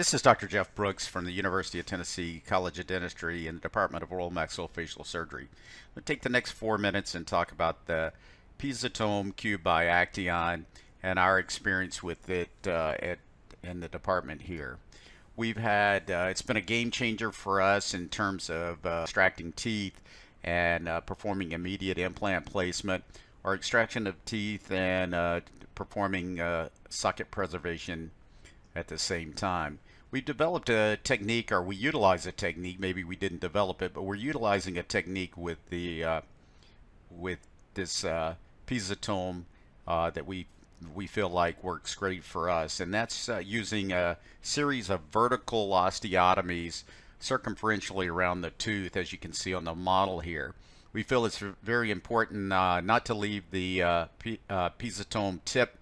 This is Dr. Jeff Brooks from the University of Tennessee College of Dentistry in the Department of Oral Maxillofacial Surgery. We'll take the next 4 minutes and talk about the Piezotome Cube by Acteon and our experience with it in the department here. We've had, it's been a game changer for us in terms of extracting teeth and performing immediate implant placement or extraction of teeth and performing socket preservation at the same time. We've developed a technique, or we utilize a technique, maybe we didn't develop it, but we're utilizing a technique with the with this piezotome that we feel like works great for us, and that's using a series of vertical osteotomies circumferentially around the tooth, as you can see on the model here. We feel it's very important not to leave the piezotome tip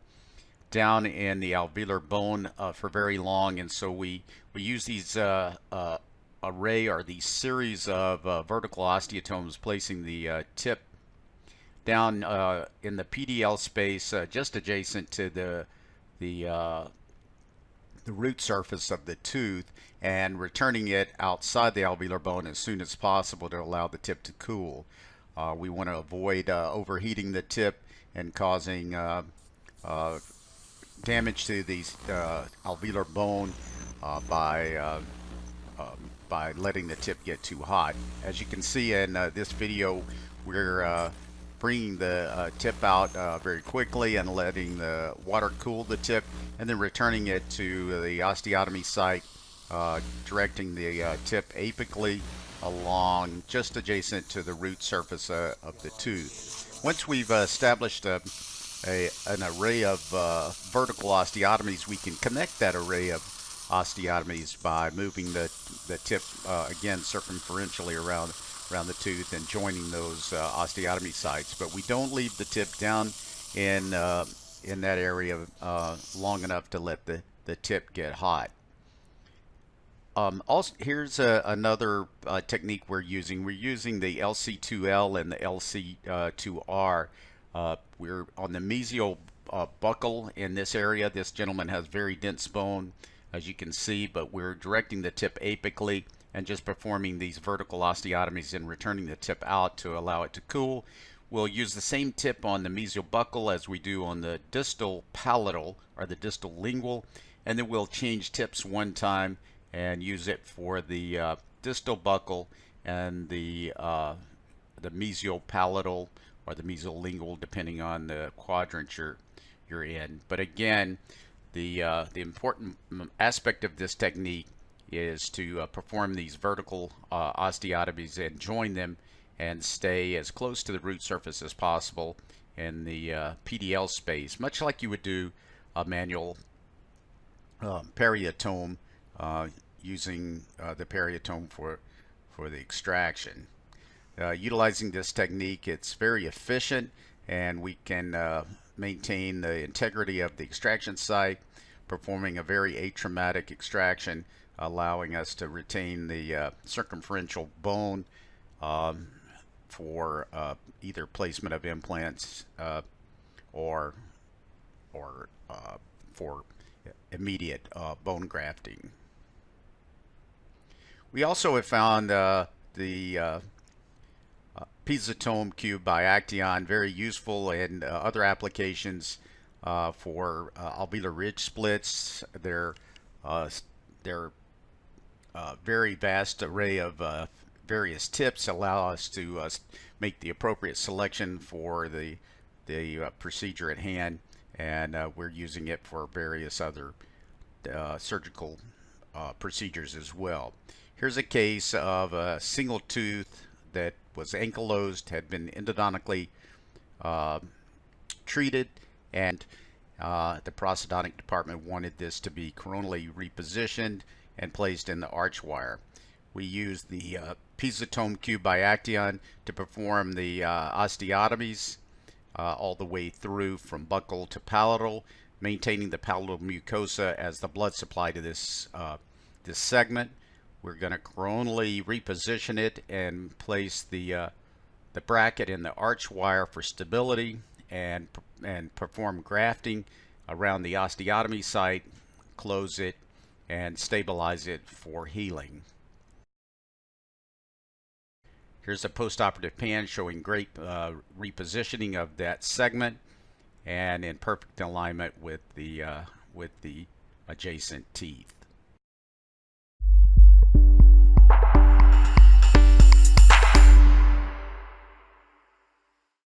down in the alveolar bone for very long, and so we use these array or these series of vertical osteotomes, placing the tip down in the PDL space just adjacent to the root surface of the tooth, and returning it outside the alveolar bone as soon as possible to allow the tip to cool. We want to avoid overheating the tip and causing damage to these alveolar bone by letting the tip get too hot. As you can see in this video, we're bringing the tip out very quickly and letting the water cool the tip, and then returning it to the osteotomy site, directing the tip apically along just adjacent to the root surface of the tooth. Once we've established an array of vertical osteotomies, we can connect that array of osteotomies by moving the tip again circumferentially around the tooth and joining those osteotomy sites. But we don't leave the tip down in that area long enough to let the tip get hot. Also, here's another technique we're using. We're using the LC2L and the LC2R. We're on the mesial buccal in this area. This gentleman has very dense bone, as you can see, but we're directing the tip apically and just performing these vertical osteotomies and returning the tip out to allow it to cool. We'll use the same tip on the mesial buccal as we do on the distal palatal or the distal lingual, and then we'll change tips one time and use it for the distal buccal and the mesial palatal or the mesial lingual, depending on the quadrant you're in. But again, the important aspect of this technique is to perform these vertical osteotomies and join them and stay as close to the root surface as possible in the PDL space, much like you would do a manual periotome using the periotome for the extraction. Utilizing this technique, it's very efficient, and we can maintain the integrity of the extraction site, performing a very atraumatic extraction, allowing us to retain the circumferential bone for either placement of implants or for immediate bone grafting. We also have found the Piezotome Cube by Acteon very useful in other applications for alveolar ridge splits. Their very vast array of various tips allow us to make the appropriate selection for the procedure at hand, and we're using it for various other surgical procedures as well. Here's a case of a single tooth that was ankylosed, had been endodontically treated, and the prosthodontic department wanted this to be coronally repositioned and placed in the arch wire. We used the Piezotome Cube by Acteon to perform the osteotomies all the way through from buccal to palatal, maintaining the palatal mucosa as the blood supply to this segment. We're going to coronally reposition it and place the bracket in the arch wire for stability, and perform grafting around the osteotomy site, close it, and stabilize it for healing. Here's a post-operative pan showing great repositioning of that segment and in perfect alignment with the adjacent teeth.